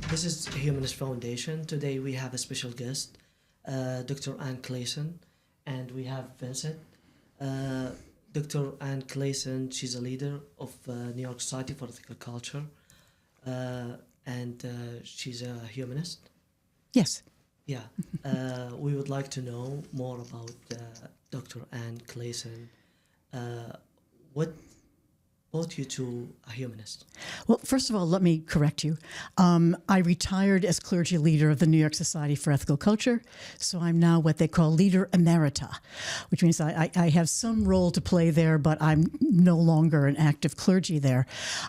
This is Humanist Foundation. Today we have a special guest, Dr. Anne Klaeysen, and we have Vincent. Dr. Anne Klaeysen, she's a leader of New York Society for Ethical Culture, and she's a humanist. Yes. Yeah. We would like to know more about Dr. Anne Klaeysen. What brought you to a humanist? Well, first of all, let me correct you. I retired as clergy leader of the New York Society for Ethical Culture, so I'm now what they call Leader Emerita, which means I have some role to play there, but I'm no longer an active clergy there.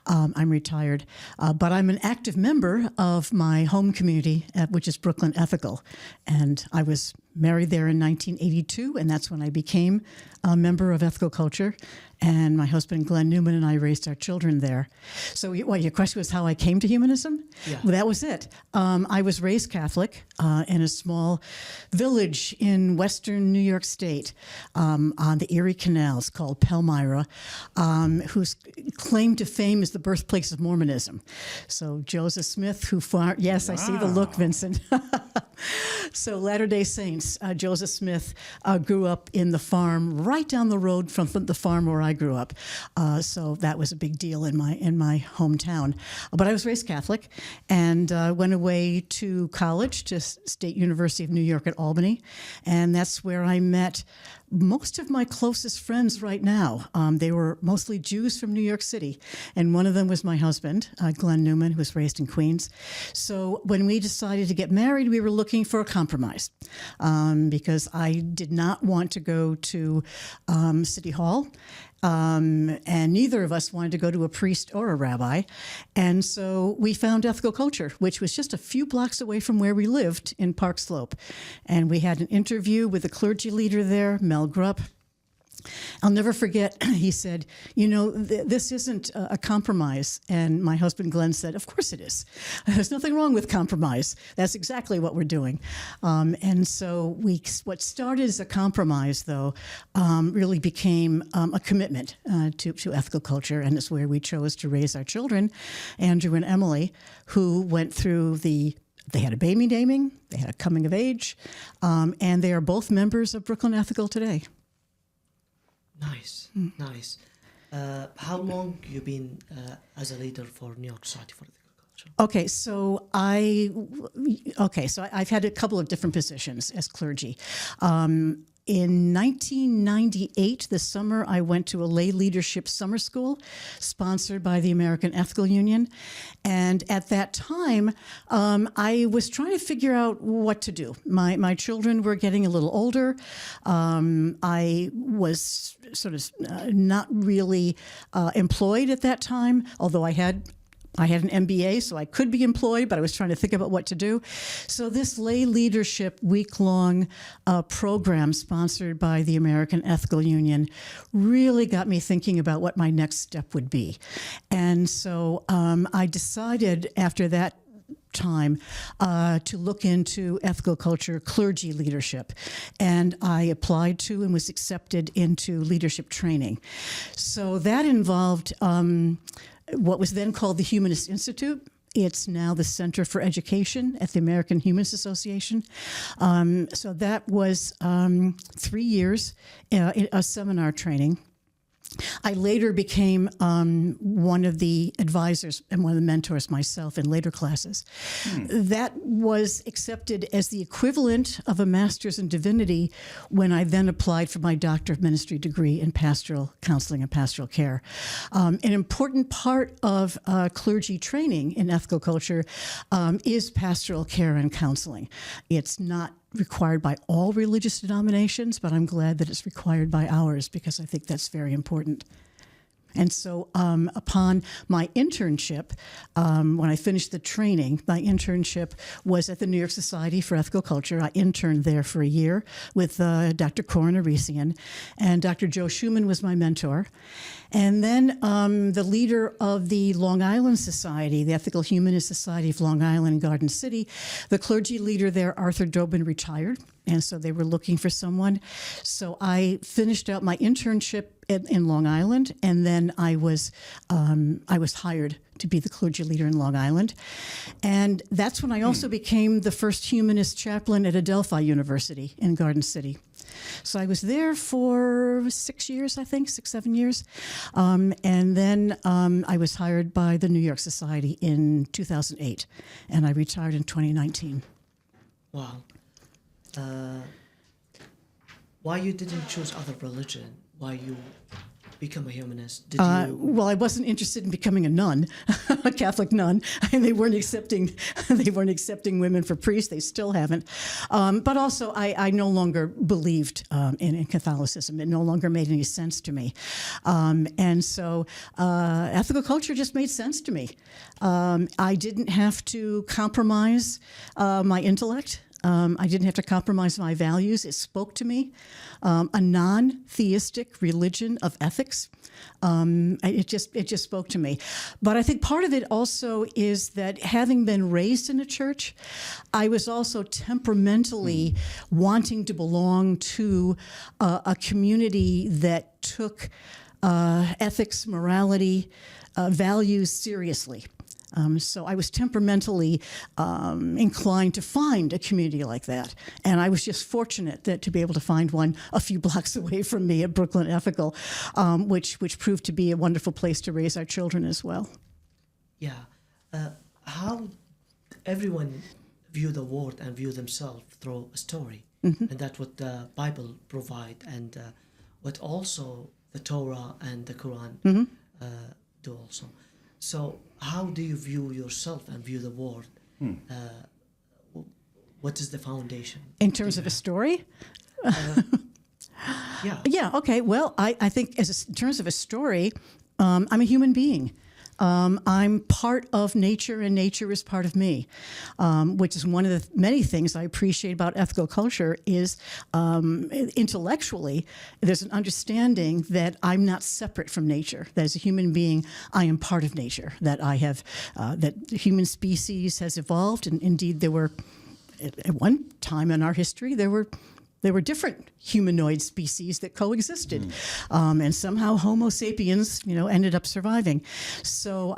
I'm retired, but I'm an active member of my home community, which is Brooklyn Ethical, and I was married there in 1982, and that's when I became a member of Ethical Culture. And my husband, Glenn Newman, and I raised our children there. So your question was how I came to humanism? Yeah. Well, that was it. I was raised Catholic in a small village in western New York State on the Erie Canals called Palmyra, whose claim to fame is the birthplace of Mormonism. So Joseph Smith, yes, wow. I see the look, Vincent. So Latter-day Saints, Joseph Smith grew up in the farm right down the road from the farm where I grew up. So that was a big deal in my hometown. But I was raised Catholic and went away to college, to State University of New York at Albany. And that's where I met most of my closest friends right now. They were mostly Jews from New York City. And one of them was my husband, Glenn Newman, who was raised in Queens. So when we decided to get married, we were looking for a compromise because I did not want to go to City Hall. And neither of us wanted to go to a priest or a rabbi. And so we found Ethical Culture, which was just a few blocks away from where we lived in Park Slope. And we had an interview with the clergy leader there, Mel Grupp. I'll never forget, he said, this isn't a compromise. And my husband, Glenn, said, of course it is. There's nothing wrong with compromise. That's exactly what we're doing. And so what started as a compromise, though, really became a commitment to ethical culture. And it's where we chose to raise our children, Andrew and Emily, who went through they had a baby naming, they had a coming of age, and they are both members of Brooklyn Ethical today. Nice, nice. How long you been as a leader for New York Society for Ethical Culture? Okay, so I've had a couple of different positions as clergy. In 1998, this summer, I went to a lay leadership summer school sponsored by the American Ethical Union. And at that time, I was trying to figure out what to do. My children were getting a little older. I was sort of not really employed at that time, although I had an MBA, so I could be employed, but I was trying to think about what to do. So this lay leadership week-long program sponsored by the American Ethical Union really got me thinking about what my next step would be. And so I decided after that time to look into ethical culture clergy leadership. And I applied to and was accepted into leadership training. So that involved what was then called the Humanist Institute. It's now the Center for Education at the American Humanist Association. So that was 3 years, a seminar training. I later became one of the advisors and one of the mentors myself in later classes. That was accepted as the equivalent of a master's in divinity when I then applied for my Doctor of Ministry degree in pastoral counseling and pastoral care. An important part of clergy training in ethical culture is pastoral care and counseling. It's not required by all religious denominations, but I'm glad that it's required by ours because I think that's very important. And so upon my internship, when I finished the training, my internship was at the New York Society for Ethical Culture. I interned there for a year with Dr. Corin Arisian, and Dr. Joe Schumann was my mentor. And then the leader of the Long Island Society, the Ethical Humanist Society of Long Island and Garden City, the clergy leader there, Arthur Dobin, retired. And so they were looking for someone. So I finished out my internship in Long Island, and then I was hired to be the clergy leader in Long Island. And that's when I also became the first humanist chaplain at Adelphi University in Garden City. So I was there for 6 years, I think, 6, 7 years. And then I was hired by the New York Society in 2008, and I retired in 2019. Wow. Why you didn't choose other religion? Why you become a humanist? Did you? Well, I wasn't interested in becoming a nun, a Catholic nun, and they weren't accepting women for priests. They still haven't. But also, I no longer believed in Catholicism. It no longer made any sense to me, and so ethical culture just made sense to me. I didn't have to compromise my intellect. I didn't have to compromise my values. It spoke to me. A non-theistic religion of ethics. It just spoke to me. But I think part of it also is that having been raised in a church, I was also temperamentally wanting to belong to a community that took ethics, morality, values seriously. So I was temperamentally inclined to find a community like that. And I was just fortunate to be able to find one a few blocks away from me at Brooklyn Ethical, which proved to be a wonderful place to raise our children as well. Yeah. How everyone view the world and view themselves through a story. Mm-hmm. And that's what the Bible provide, and what also the Torah and the Quran do also. So how do you view yourself and view the world? What is the foundation? In terms of a story? Yeah. Yeah, okay. Well, I think in terms of a story, I'm a human being. I'm part of nature, and nature is part of me, which is one of the many things I appreciate about ethical culture is intellectually, there's an understanding that I'm not separate from nature, that as a human being, I am part of nature, that I have, that the human species has evolved, and indeed there were, at one time in our history, there were different humanoid species that coexisted, and somehow Homo sapiens, ended up surviving. So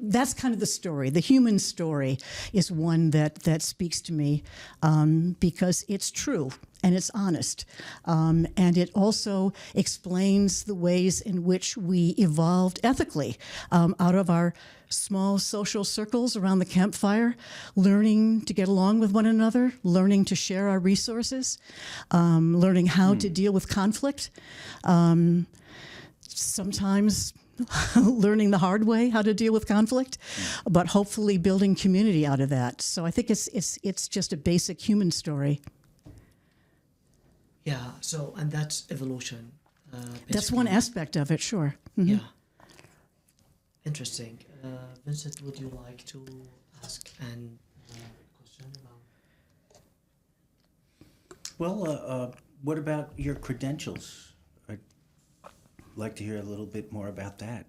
that's kind of the story. The human story is one that speaks to me because it's true and it's honest, and it also explains the ways in which we evolved ethically out of our small social circles around the campfire, learning to get along with one another, learning to share our resources, learning how to deal with conflict, sometimes learning the hard way how to deal with conflict, but hopefully building community out of that. So I think it's just a basic human story. Yeah, so, and that's evolution. That's one aspect of it, sure. Mm-hmm. Yeah. Interesting. Vincent, would you like to ask an question about? Well, what about your credentials? I'd like to hear a little bit more about that.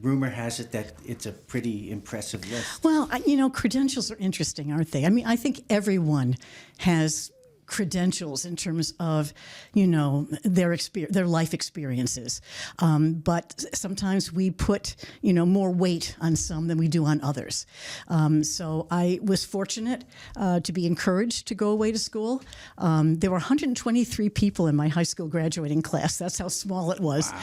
Rumor has it that it's a pretty impressive list. Well, credentials are interesting, aren't they? I mean, I think everyone has credentials in terms of, their life experiences. But sometimes we put, more weight on some than we do on others. So I was fortunate to be encouraged to go away to school. There were 123 people in my high school graduating class. That's how small it was.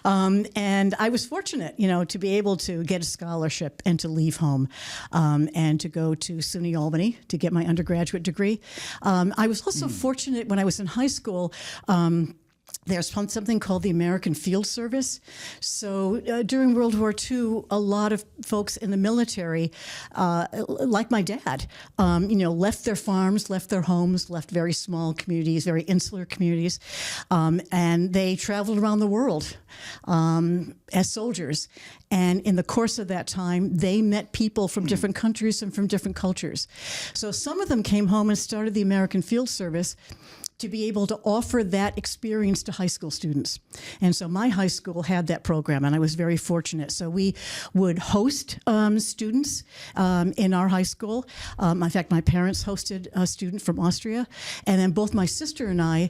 Wow. And I was fortunate, to be able to get a scholarship and to leave home and to go to SUNY Albany to get my undergraduate degree. I was also fortunate when I was in high school. There's something called the American Field Service. So during World War II, a lot of folks in the military, like my dad, left their farms, left their homes, left very small communities, very insular communities, and they traveled around the world as soldiers. And in the course of that time, they met people from different countries and from different cultures. So some of them came home and started the American Field Service to be able to offer that experience to high school students. And so my high school had that program, and I was very fortunate. So we would host students in our high school. In fact, my parents hosted a student from Austria, and then both my sister and I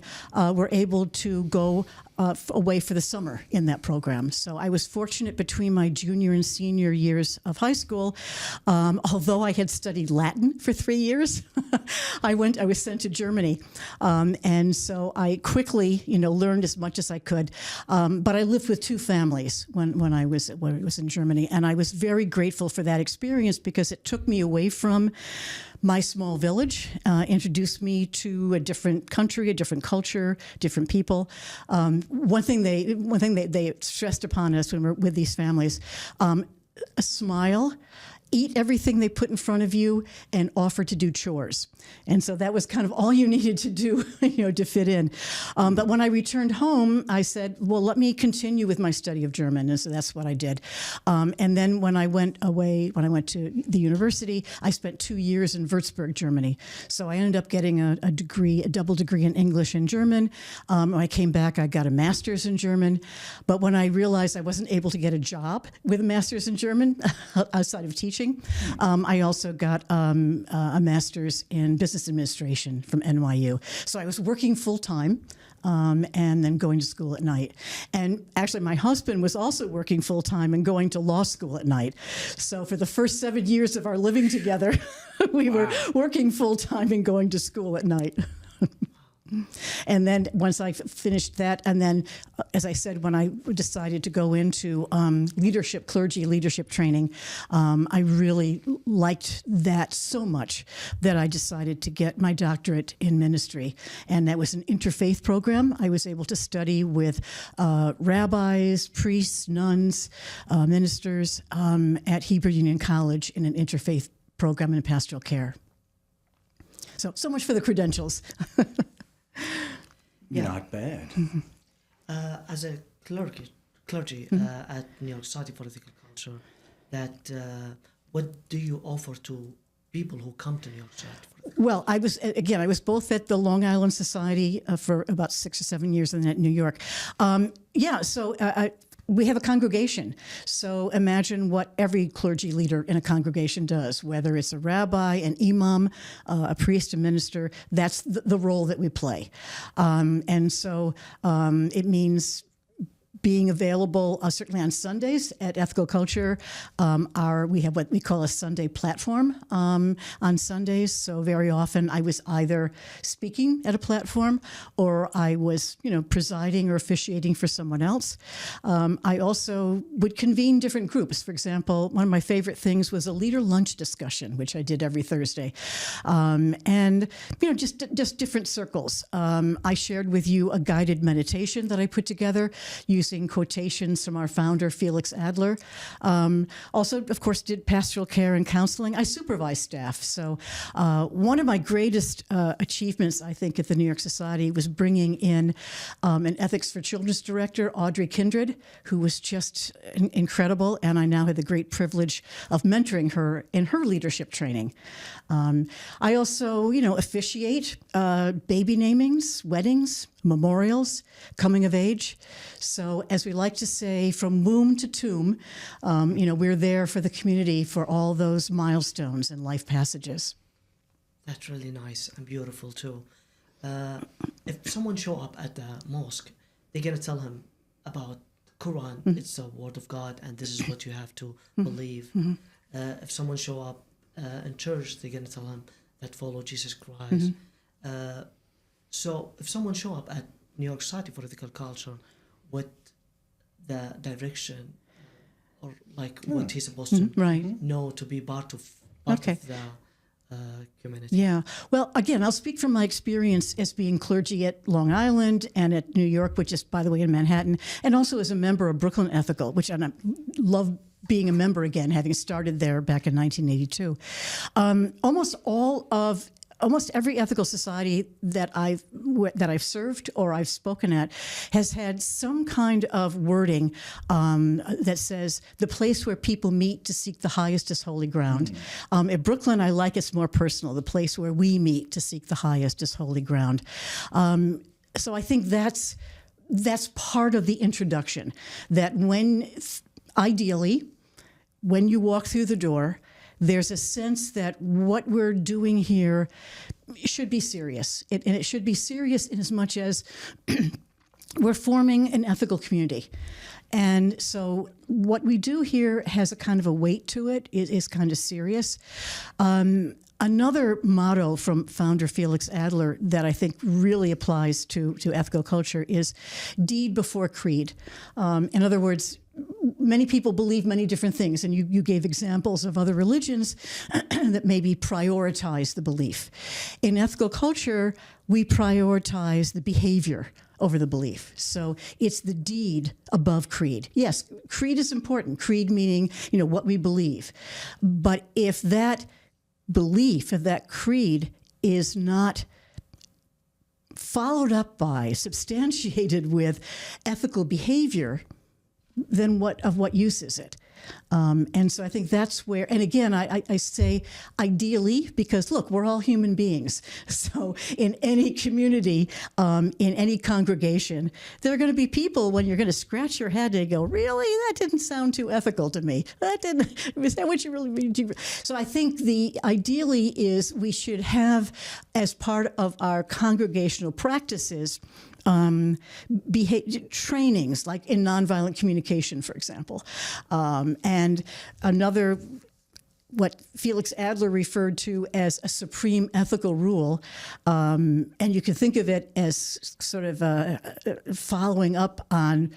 were able to go away for the summer in that program. So I was fortunate between my junior and senior years of high school. Although I had studied Latin for 3 years, I was sent to Germany. And so I quickly, learned as much as I could. But I lived with two families when I was in Germany. And I was very grateful for that experience because it took me away from my small village, introduced me to a different country, a different culture, different people. One thing they stressed upon us when we're with these families, a smile, eat everything they put in front of you, and offer to do chores. And so that was kind of all you needed to do, to fit in. But when I returned home, I said, well, let me continue with my study of German. And so that's what I did. And then when I went to the university, I spent 2 years in Würzburg, Germany. So I ended up getting a double degree in English and German. When I came back, I got a master's in German. But when I realized I wasn't able to get a job with a master's in German outside of teaching, I also got a master's in business administration from NYU. So I was working full-time and then going to school at night. And actually, my husband was also working full-time and going to law school at night. So for the first 7 years of our living together, we were working full-time and going to school at night. And then once I finished that, and then, as I said, when I decided to go into clergy leadership training, I really liked that so much that I decided to get my doctorate in ministry. And that was an interfaith program. I was able to study with rabbis, priests, nuns, ministers at Hebrew Union College in an interfaith program in pastoral care. So much for the credentials. Yeah. Not bad. As a clergy at New York Society for Ethical Culture, what do you offer to people who come to New York Society for Ethical Well, I was both at the Long Island Society for about 6 or 7 years and then at New York. We have a congregation. So imagine what every clergy leader in a congregation does, whether it's a rabbi, an imam, a priest, a minister. That's the role that we play. And so it means being available certainly on Sundays at Ethical Culture. We have what we call a Sunday platform on Sundays. So very often I was either speaking at a platform or I was, presiding or officiating for someone else. I also would convene different groups. For example, one of my favorite things was a leader lunch discussion, which I did every Thursday. Just different circles. I shared with you a guided meditation that I put together using quotations from our founder, Felix Adler. Also, of course, did pastoral care and counseling. I supervised staff. So one of my greatest achievements, I think, at the New York Society was bringing in an Ethics for Children's director, Audrey Kindred, who was just incredible. And I now had the great privilege of mentoring her in her leadership training. I also, officiate baby namings, weddings, memorials, coming of age. So as we like to say, from womb to tomb, we're there for the community for all those milestones and life passages. That's really nice and beautiful too. If someone show up at the mosque, they're going to tell him about Quran. It's the word of God and this is what you have to believe. If someone show up in church, they're going to tell him that follow Jesus Christ. So if someone show up at New York Society for Ethical Culture, what the direction or what he's supposed to know to be part of the community? Yeah. Well, again, I'll speak from my experience as being clergy at Long Island and at New York, which is, by the way, in Manhattan, and also as a member of Brooklyn Ethical, which I love being a member again, having started there back in 1982. Almost every ethical society that I've served or I've spoken at has had some kind of wording that says the place where people meet to seek the highest is holy ground. At Brooklyn, I like it's more personal, the place where we meet to seek the highest is holy ground. So I think that's part of the introduction, that ideally, when you walk through the door, there's a sense that what we're doing here should be serious. And it should be serious in as much as we're forming an ethical community. And so what we do here has a kind of a weight to it. It is kind of serious. Another motto from founder Felix Adler that I think really applies to ethical culture is deed before creed. In other words, many people believe many different things, and you gave examples of other religions that maybe prioritize the belief. In ethical culture, we prioritize the behavior over the belief. So it's the deed above creed. Yes, creed is important. Creed meaning, what we believe. But if that belief, if that creed is not followed up by, substantiated with ethical behavior, then of what use is it? And so I think that's where, and again, I say ideally, because look, we're all human beings. So in any community, in any congregation, there are going to be people when you're going to scratch your head and go, really? That didn't sound too ethical to me. Is that what you really mean? So I think the ideally is we should have, as part of our congregational practices, trainings, like in nonviolent communication, for example. And another, what Felix Adler referred to as a supreme ethical rule, and you can think of it as sort of following up on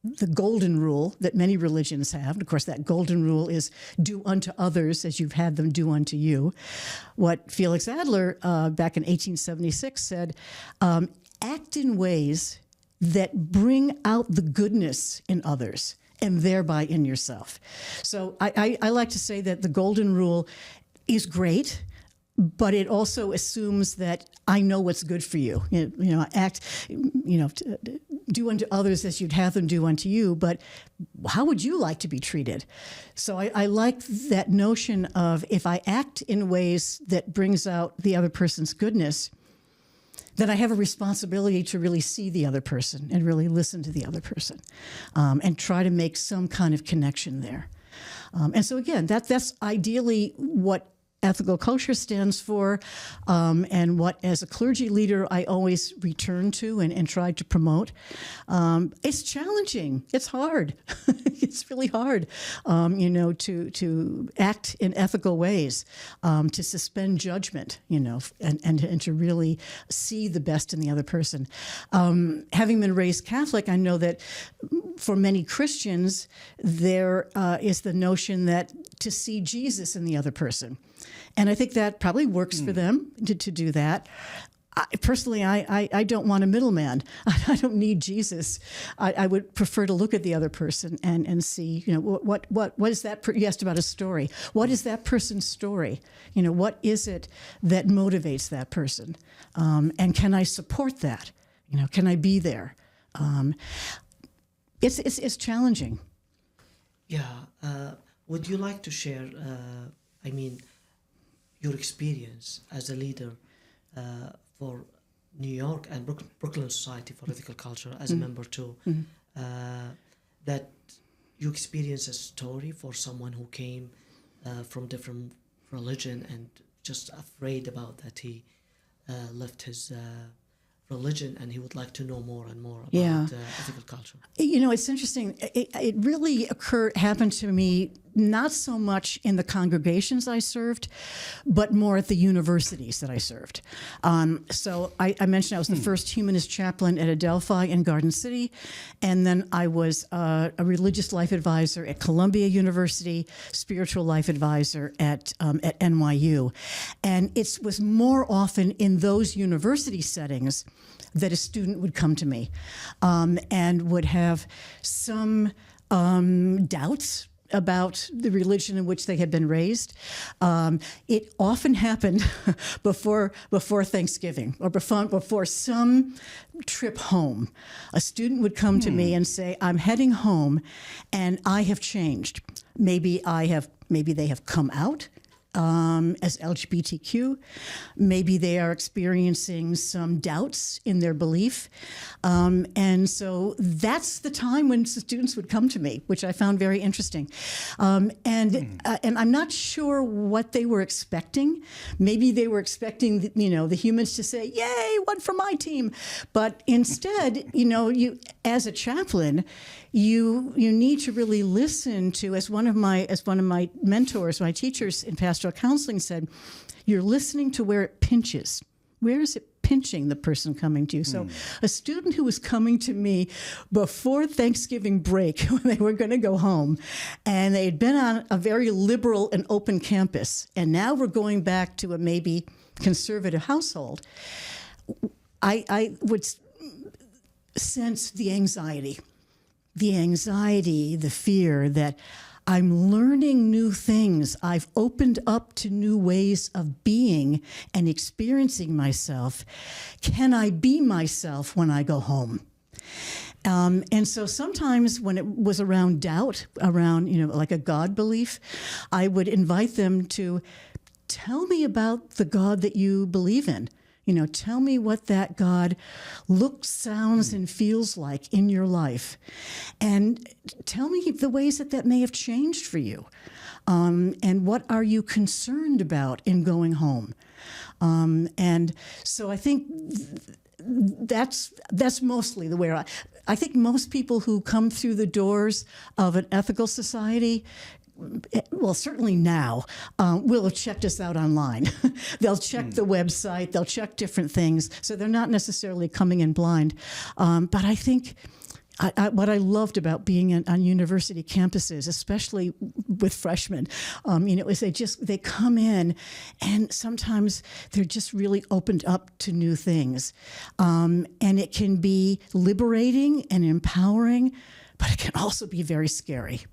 the golden rule that many religions have. And of course, that golden rule is do unto others as you've had them do unto you. What Felix Adler, back in 1876, said, act in ways that bring out the goodness in others and thereby in yourself. So I like to say that the golden rule is great, but it also assumes that I know what's good for you. Do unto others as you'd have them do unto you, but how would you like to be treated? So I like that notion of if I act in ways that brings out the other person's goodness, then I have a responsibility to really see the other person and really listen to the other person, and try to make some kind of connection there. And so again, that's ideally what ethical culture stands for, and what, as a clergy leader, I always return to and try to promote. It's challenging. It's hard. It's really hard, to act in ethical ways, to suspend judgment, and to really see the best in the other person. Having been raised Catholic, I know that for many Christians, there is the notion that to see Jesus in the other person. And I think that probably works for them to do that. Personally, I don't want a middleman. I don't need Jesus. I would prefer to look at the other person and see, what is that? You asked about a story. What is that person's story? What is it that motivates that person? And can I support that? Can I be there? It's challenging. Yeah. Would you like to share, your experience as a leader for New York and Brooklyn Society for Ethical Culture as a member too, that you experience a story for someone who came from different religion and just afraid about that he left his religion and he would like to know more and more about ethical culture. It's interesting. It really happened to me not so much in the congregations I served, but more at the universities that I served. So I mentioned I was the first humanist chaplain at Adelphi in Garden City, and then I was a religious life advisor at Columbia University, spiritual life advisor at NYU. And it was more often in those university settings that a student would come to me and would have some doubts about the religion in which they had been raised. It often happened before Thanksgiving or before some trip home. A student would come to me and say, I'm heading home and I have changed. Maybe they have come out. as LGBTQ. Maybe they are experiencing some doubts in their belief. And so that's the time when students would come to me, which I found very interesting. And I'm not sure what they were expecting. Maybe they were expecting, the humans to say, "Yay, one for my team." But instead, you as a chaplain, you need to really listen to, as one of my mentors, my teachers in pastoral counseling said, you're listening to where it pinches. Where is it pinching the person coming to you? So a student who was coming to me before Thanksgiving break, when they were going to go home, and they had been on a very liberal and open campus, and now we're going back to a maybe conservative household, I would sense the anxiety, the fear that I'm learning new things. I've opened up to new ways of being and experiencing myself. Can I be myself when I go home? And so sometimes when it was around doubt, around, like a God belief, I would invite them to tell me about the God that you believe in. Tell me what that God looks, sounds, and feels like in your life. And tell me the ways that may have changed for you. And what are you concerned about in going home? And so I think that's mostly the way I think most people who come through the doors of an ethical society, well, certainly now, will have checked us out online. They'll check the website, they'll check different things, so they're not necessarily coming in blind. But I think what I loved about being on university campuses, especially with freshmen, is they come in, and sometimes they're just really opened up to new things. And it can be liberating and empowering, but it can also be very scary.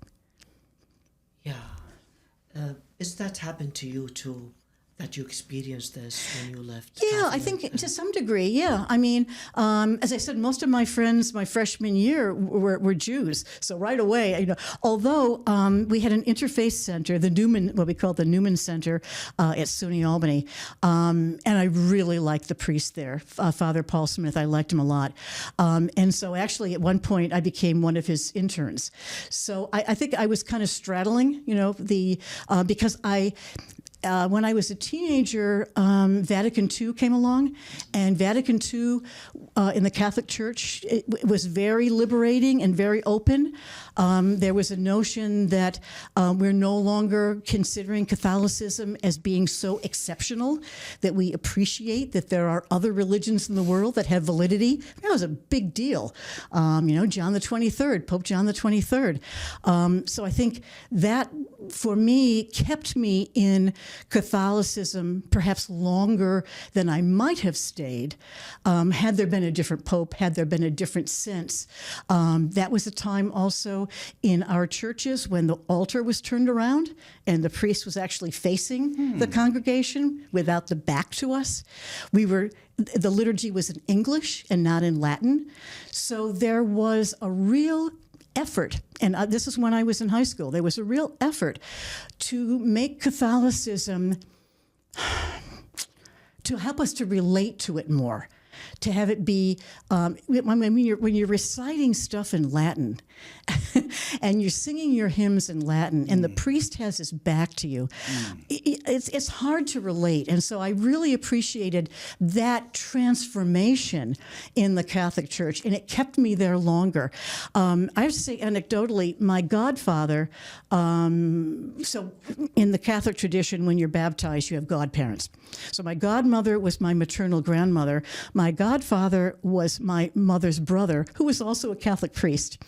Yeah. Is that happened to you too, that you experienced this when you left? Yeah, I think to some degree, yeah. I mean, as I said, most of my friends my freshman year were Jews. So right away, although we had an interfaith center, the Newman, what we call the Newman Center at SUNY Albany, and I really liked the priest there, Father Paul Smith. I liked him a lot. And so actually at one point I became one of his interns. So I think I was kind of straddling, because when I was a teenager, Vatican II came along, and Vatican II in the Catholic Church, it was very liberating and very open. There was a notion that we're no longer considering Catholicism as being so exceptional, that we appreciate that there are other religions in the world that have validity. That was a big deal. John the 23rd, Pope John the 23rd. So I think that, for me, kept me in Catholicism perhaps longer than I might have stayed had there been a different pope, had there been a different sense. That was a time also in our churches when the altar was turned around and the priest was actually facing the congregation without the back to us. The liturgy was in English and not in Latin. So there was a real effort, and this is when I was in high school, there was a real effort to make Catholicism, to help us to relate to it more, to have it be, when you're reciting stuff in Latin and you're singing your hymns in Latin and the priest has his back to you, it's hard to relate. And so I really appreciated that transformation in the Catholic Church, and it kept me there longer. I have to say, anecdotally, my godfather, so in the Catholic tradition, when you're baptized, you have godparents. So my godmother was my maternal grandmother. My godfather was my mother's brother, who was also a Catholic priest.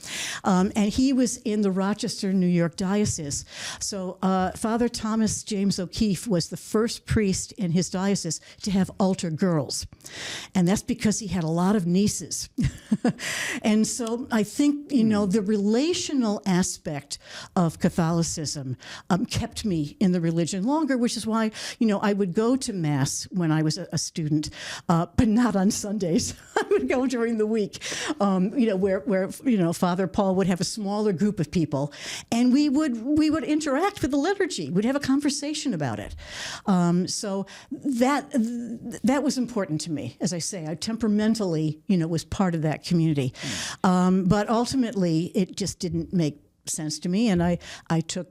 And he was in the Rochester, New York diocese. So Father Thomas James O'Keefe was the first priest in his diocese to have altar girls. And that's because he had a lot of nieces. And so I think, the relational aspect of Catholicism kept me in the religion longer, which is why, I would go to Mass when I was a student, but not on Sundays. I would go during the week, where Father Paul hall would have a smaller group of people, and we would interact with the liturgy. We'd have a conversation about it. So that was important to me. As I say, I temperamentally, was part of that community. But ultimately, it just didn't make sense to me, and I took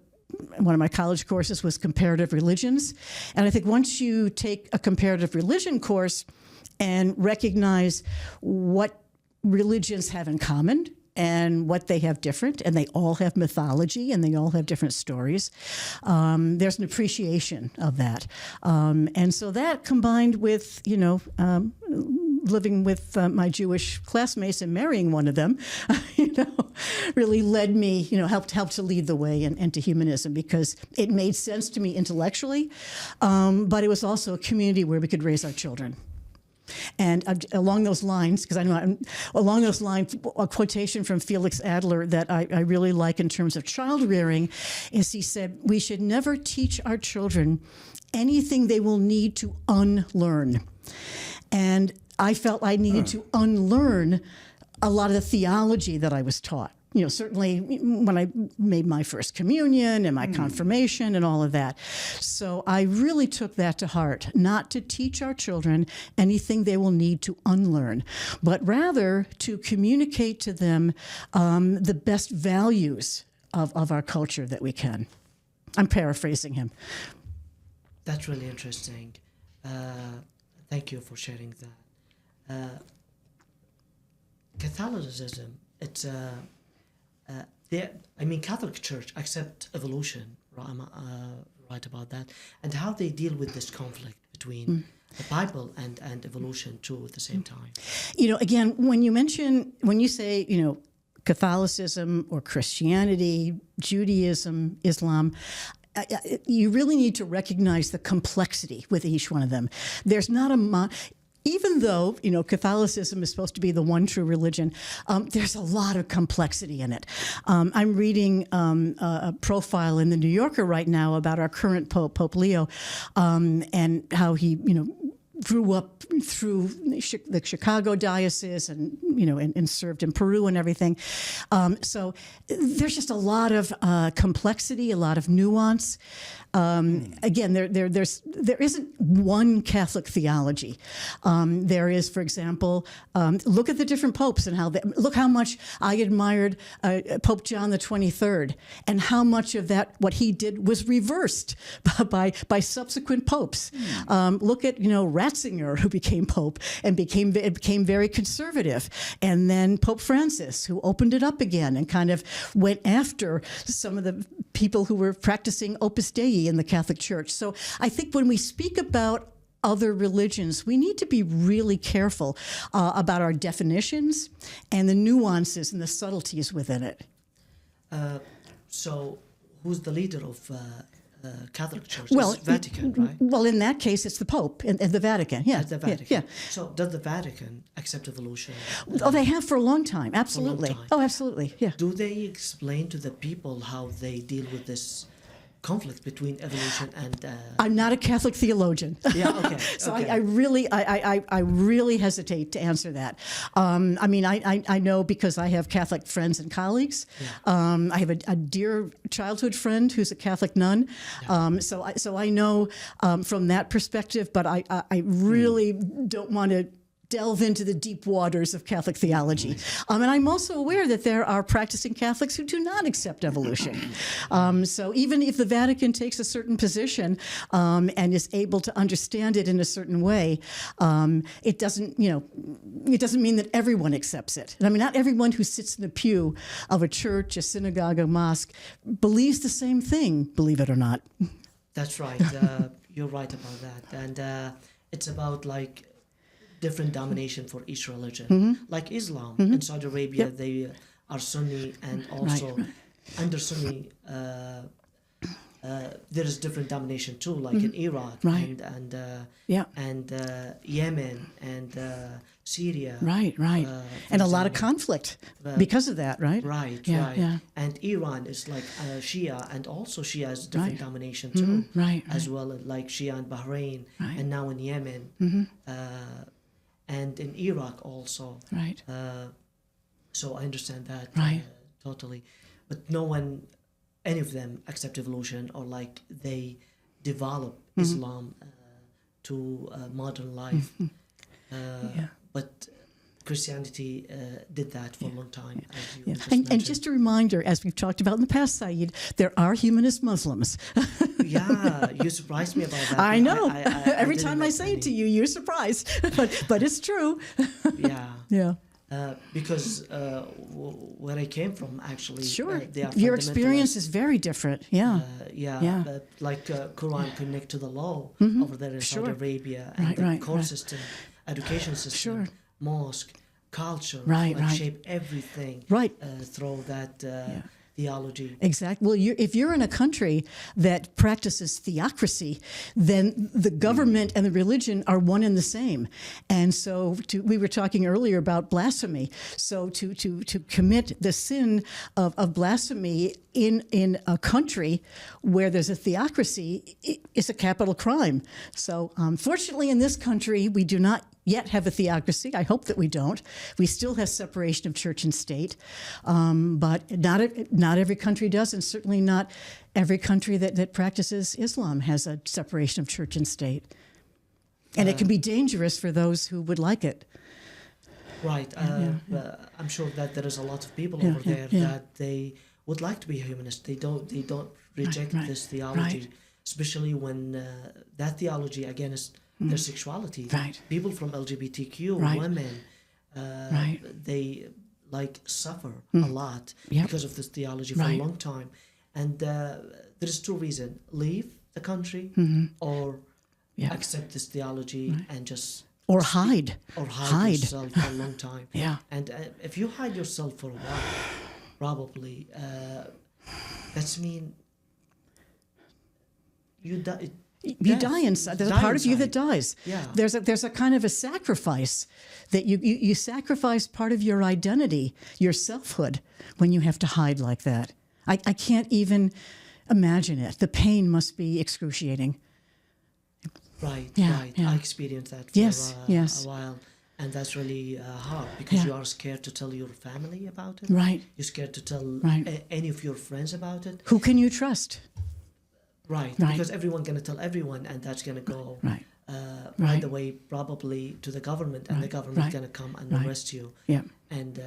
one of my college courses was comparative religions. And I think once you take a comparative religion course and recognize what religions have in common and what they have different, and they all have mythology and they all have different stories, there's an appreciation of that. And so that combined with, living with my Jewish classmates and marrying one of them, really led me, helped to lead the way into humanism, because it made sense to me intellectually, but it was also a community where we could raise our children. And along those lines, because I know along those lines, a quotation from Felix Adler that I really like in terms of child rearing is he said, "We should never teach our children anything they will need to unlearn." And I felt I needed to unlearn a lot of the theology that I was taught. Certainly when I made my first communion and my confirmation and all of that. So I really took that to heart, not to teach our children anything they will need to unlearn, but rather to communicate to them the best values of our culture that we can. I'm paraphrasing him. That's really interesting. Thank you for sharing that. Catholicism, it's Catholic Church accept evolution, right? Am I right about that? And how they deal with this conflict between the Bible and evolution too at the same time. Again, when you say, Catholicism or Christianity, Judaism, Islam, you really need to recognize the complexity with each one of them. There's not even though, Catholicism is supposed to be the one true religion, there's a lot of complexity in it. I'm reading a profile in the New Yorker right now about our current Pope, Pope Leo, and how he, grew up through the Chicago diocese and, and served in Peru and everything. So there's just a lot of complexity, a lot of nuance. Again, there isn't one Catholic theology. There is, for example, look at the different popes and look how much I admired Pope John the 23rd, and how much of that, what he did, was reversed by subsequent popes. Look at, Ratzinger, who became pope and became very conservative, and then Pope Francis, who opened it up again and kind of went after some of the people who were practicing Opus Dei in the Catholic Church. So I think when we speak about other religions, we need to be really careful about our definitions and the nuances and the subtleties within it. So who's the leader of Catholic Church? Well, it's Vatican, right? Well, in that case, it's the Pope and the Vatican. Yeah, the Vatican. Yeah. So does the Vatican accept evolution? Oh, they have for a long time. Absolutely. For a long time. Oh, absolutely. Yeah. Do they explain to the people how they deal with this conflict between evolution and... I'm not a Catholic theologian. Yeah, okay. So okay. I really hesitate to answer that. I know because I have Catholic friends and colleagues. Yeah. I have a dear childhood friend who's a Catholic nun. Yeah. So I know from that perspective, but I really don't want to delve into the deep waters of Catholic theology. And I'm also aware that there are practicing Catholics who do not accept evolution. So even if the Vatican takes a certain position and is able to understand it in a certain way, it doesn't mean that everyone accepts it. And not everyone who sits in the pew of a church, a synagogue, a mosque believes the same thing, believe it or not. That's right. You're right about that. And it's about different domination for each religion. Like Islam in Saudi Arabia, they are Sunni, and also under Sunni there is different domination too, like in Iraq and Yemen and Syria. And a lot of conflict because of that, right? Right. And Iran is like Shia, and also Shia has different domination too, as well, like Shia in Bahrain and now in Yemen. And in Iraq also. Right. So I understand that totally. But no one, any of them, accept evolution or like they develop Islam to modern life. But Christianity did that for a long time, as you just And mentioned. just a reminder, as we've talked about in the past, Saeed, there are humanist Muslims. Yeah, you surprised me about that. I know. Every didn't time I know say it any. to you, you're surprised. But it's true. Yeah. Yeah. Because where I came from, actually, Sure. they are Your experience is very different. Yeah. Yeah. But like Quran connect to the law over there in Sure. Saudi Arabia, and Right, the right, court right. system, education system, Sure. mosque, culture, Right, like right. shape everything Right. through that theology. Exactly. Well, if you're in a country that practices theocracy, then the government and the religion are one and the same. And so we were talking earlier about blasphemy. So to commit the sin of blasphemy in a country where there's a theocracy is a capital crime. So fortunately in this country, we do not yet have a theocracy. I hope that we don't. We still have separation of church and state, but not every country does, and certainly not every country that practices Islam has a separation of church and state. And it can be dangerous for those who would like it. Right. I'm sure that there is a lot of people over there that they would like to be humanist. They don't reject this theology, especially when that theology again is their sexuality. Right. People from LGBTQ women, they like suffer a lot because of this theology for a long time, and there is two reasons: leave the country or accept this theology and just. Or hide. Or hide yourself for a long time. Yeah. And if you hide yourself for a while, probably that's mean you die. You die inside. There's a part of you that dies. Yeah. There's a kind of a sacrifice that you sacrifice part of your identity, your selfhood, when you have to hide like that. I can't even imagine it. The pain must be excruciating. Right. Yeah, Right. yeah. I experienced that for Yes. a while, and that's really hard because you are scared to tell your family about it. Right. You're scared to tell Right. any of your friends about it. Who can you trust? Right. Right. Because everyone's gonna tell everyone, and that's gonna go Right. right away probably to the government, and the government's gonna come and arrest you Yeah. and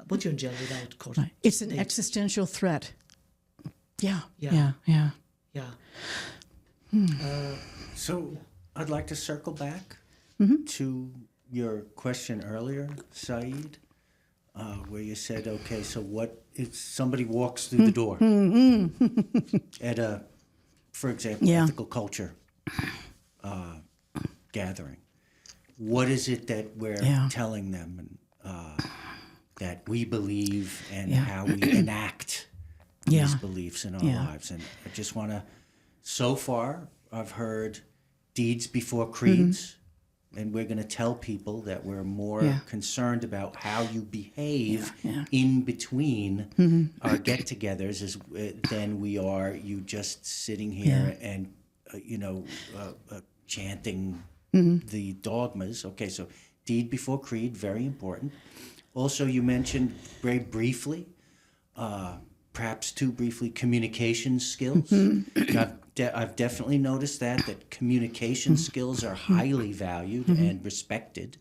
put you in jail without court. Right. It's an date. existential threat. Yeah. Yeah. Yeah. Yeah. So I'd like to circle back to your question earlier, Saeed, where you said, okay, so what if somebody walks through the door at a, for example, ethical culture gathering? What is it that we're telling them that we believe and how we enact these beliefs in our lives? And I just want to, so far, I've heard deeds before creeds, and we're going to tell people that we're more concerned about how you behave in between our get-togethers than we are you just sitting here and chanting the dogmas. Okay, so deed before creed, very important. Also, you mentioned very briefly, perhaps too briefly, communication skills. I've definitely noticed that communication skills are highly valued and respected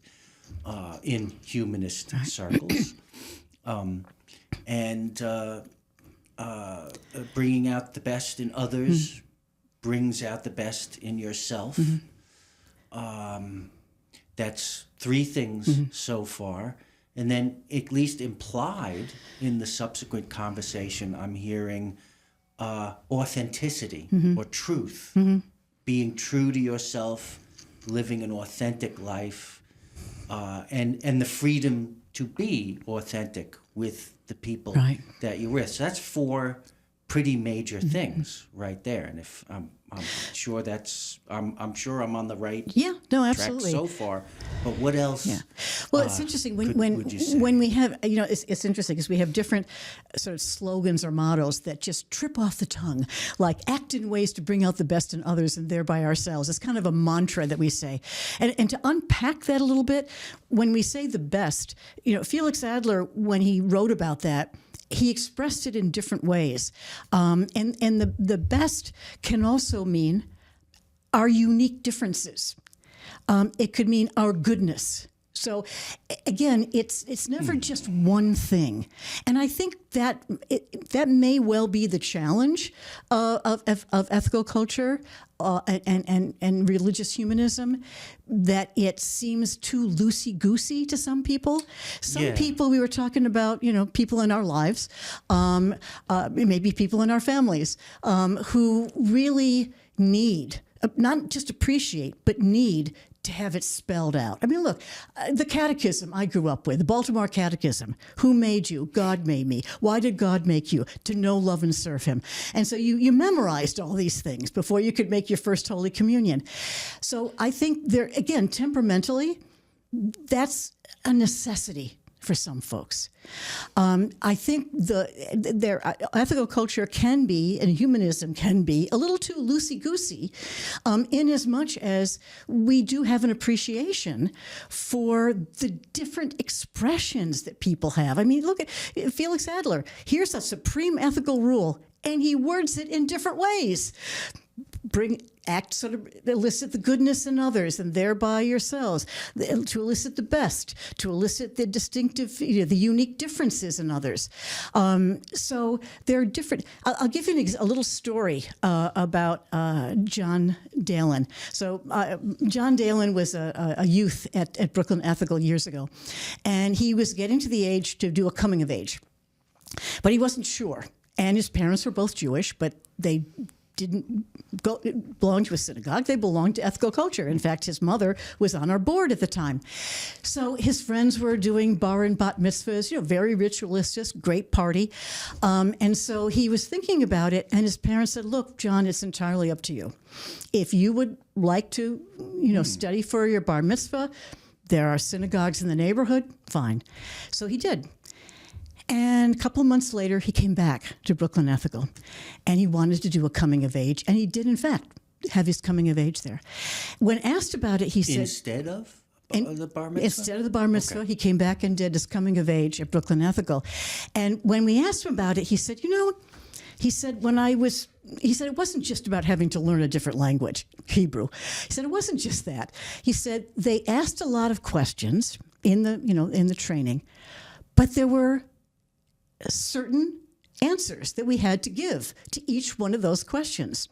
in humanist circles. And bringing out the best in others brings out the best in yourself. That's three things so far. And then at least implied in the subsequent conversation, I'm hearing authenticity or truth, being true to yourself, living an authentic life, and the freedom to be authentic with the people that you're with. So that's four pretty major things right there. And if I'm sure I'm sure I'm on the right track so far. But what else? Yeah. Well, it's interesting would you say? when we have it's interesting because we have different sort of slogans or mottos that just trip off the tongue, like act in ways to bring out the best in others and thereby ourselves. It's kind of a mantra that we say, and to unpack that a little bit, when we say the best, Felix Adler, when he wrote about that, he expressed it in different ways. And the best can also mean our unique differences. It could mean our goodness. So again, it's never just one thing, and I think that that may well be the challenge of ethical culture and religious humanism, that it seems too loosey-goosey to some people. Some people, we were talking about, people in our lives, maybe people in our families, who really need, not just appreciate, but need to have it spelled out. I mean, look, the catechism I grew up with, the Baltimore Catechism, who made you? God made me. Why did God make you? To know, love, and serve him. And so you memorized all these things before you could make your first Holy Communion. So I think there, again, temperamentally, that's a necessity for some folks. I think their ethical culture can be, and humanism can be, a little too loosey-goosey, in as much as we do have an appreciation for the different expressions that people have. I mean, look at Felix Adler. Here's a supreme ethical rule, and he words it in different ways. Elicit the goodness in others and thereby yourselves, to elicit the best, to elicit the distinctive, the unique differences in others. So they're different. I'll give you a little story about John Dalen. So John Dalen was a youth at Brooklyn Ethical years ago, and he was getting to the age to do a coming of age, but he wasn't sure. And his parents were both Jewish, but they didn't belong to a synagogue. They belonged to ethical culture. In fact, his mother was on our board at the time. So his friends were doing bar and bat mitzvahs, very ritualistic, great party. And so he was thinking about it, and his parents said, look, John, it's entirely up to you. If you would like to, study for your bar mitzvah, there are synagogues in the neighborhood, fine. So he did. And a couple of months later, he came back to Brooklyn Ethical, and he wanted to do a coming of age, and he did, in fact, have his coming of age there. When asked about it, he said... Instead of the bar mitzvah? Instead of the bar mitzvah, he came back and did his coming of age at Brooklyn Ethical. And when we asked him about it, he said, he said, it wasn't just about having to learn a different language, Hebrew. He said, it wasn't just that. He said, they asked a lot of questions in the training, but there were certain answers that we had to give to each one of those questions.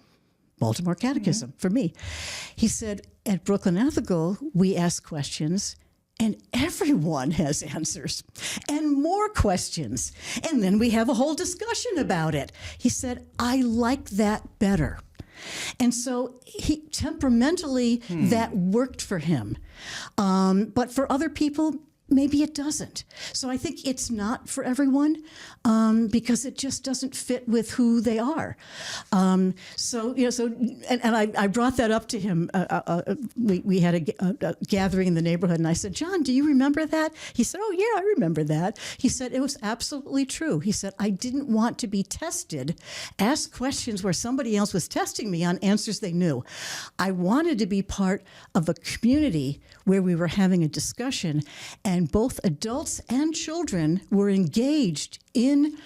Baltimore Catechism, for me. He said, at Brooklyn Ethical, we ask questions, and everyone has answers, and more questions. And then we have a whole discussion about it. He said, I like that better. And so he temperamentally, that worked for him. But for other people, maybe it doesn't. So I think it's not for everyone because it just doesn't fit with who they are. I brought that up to him. We had a gathering in the neighborhood, and I said, John, do you remember that? He said, oh, yeah, I remember that. He said, it was absolutely true. He said, I didn't want to be tested, ask questions where somebody else was testing me on answers they knew. I wanted to be part of a community where we were having a discussion, and both adults and children were engaged in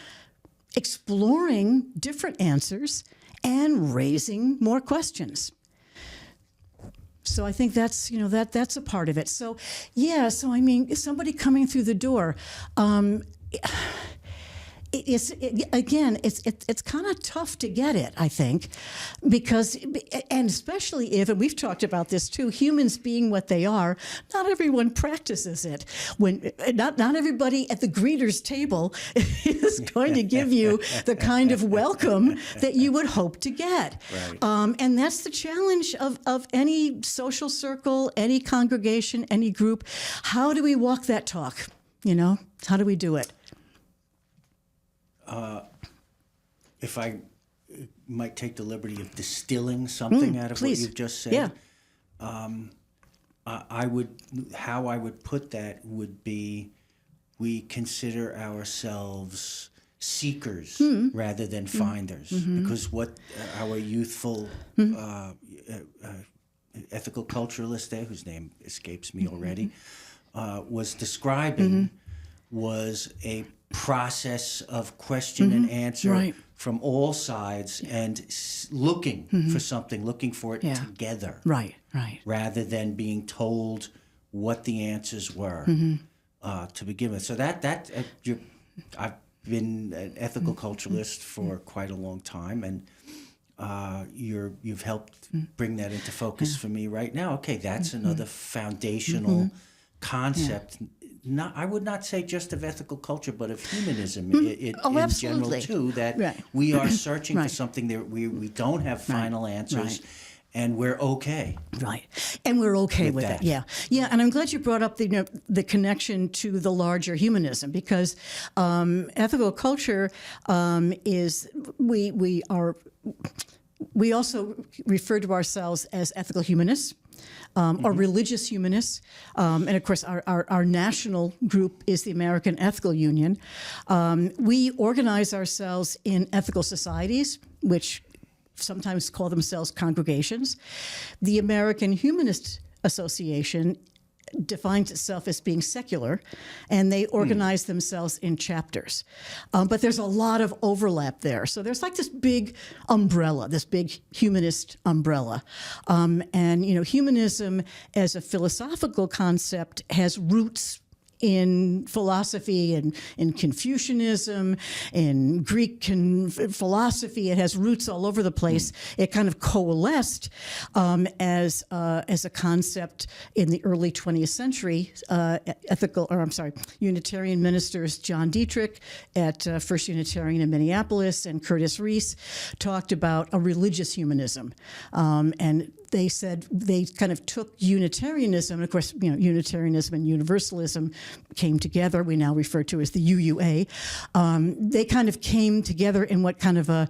exploring different answers and raising more questions. So I think that's that's a part of it. So I mean, somebody coming through the door, it's kind of tough to get it, I think, because, and especially if, and we've talked about this too, humans being what they are, not everyone practices it. Not everybody at the greeter's table is going to give you the kind of welcome that you would hope to get. Right. And that's the challenge of any social circle, any congregation, any group. How do we walk that talk? How do we do it? If I might take the liberty of distilling something out of please. What you've just said, I would put that would be, we consider ourselves seekers rather than finders, because what our youthful ethical culturalist there, whose name escapes me already, was describing was a process of question and answer from all sides and looking for something, looking for it together. Right. Rather than being told what the answers were to begin with. So I've been an ethical culturalist for quite a long time, and you've helped bring that into focus for me right now. Okay, that's another foundational concept. I would not say just of ethical culture, but of humanism in general too. That we are searching for something that we don't have final answers. And we're okay. Right. And we're okay with that. Yeah. And I'm glad you brought up the connection to the larger humanism, because ethical culture is, we also refer to ourselves as ethical humanists. Or religious humanists. And of course, our national group is the American Ethical Union. We organize ourselves in ethical societies, which sometimes call themselves congregations. The American Humanist Association defines itself as being secular, and they organize themselves in chapters. But there's a lot of overlap there. So there's like this big umbrella, this big humanist umbrella. And, humanism as a philosophical concept has roots in philosophy and in Confucianism, in Greek philosophy. It has roots all over the place. It kind of coalesced as a concept in the early 20th century. Unitarian ministers John Dietrich at First Unitarian in Minneapolis and Curtis Reese talked about a religious humanism. And they said they kind of took Unitarianism, and of course, Unitarianism and Universalism came together. We now refer to as the UUA. They kind of came together in what kind of a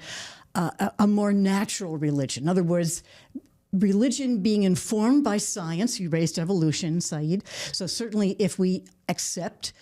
more natural religion. In other words, religion being informed by science. You raised evolution, Saeed. So certainly, if we accept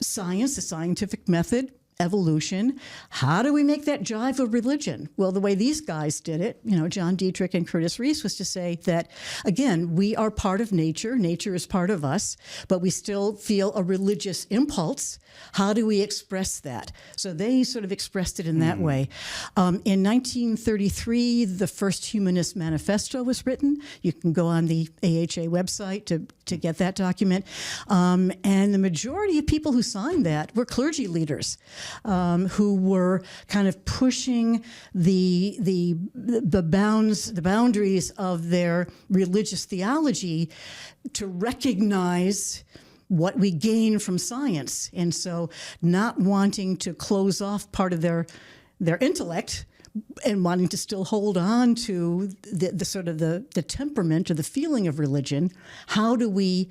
science, the scientific method, evolution, how do we make that jive with religion? Well, the way these guys did it, John Dietrich and Curtis Reese, was to say that, again, we are part of nature. Nature is part of us, but we still feel a religious impulse. How do we express that? So they sort of expressed it in that way. In 1933, the first Humanist Manifesto was written. You can go on the AHA website to get that document. And the majority of people who signed that were clergy leaders. Who were kind of pushing the boundaries of their religious theology to recognize what we gain from science, and so not wanting to close off part of their intellect and wanting to still hold on to the sort of the temperament or the feeling of religion. How do we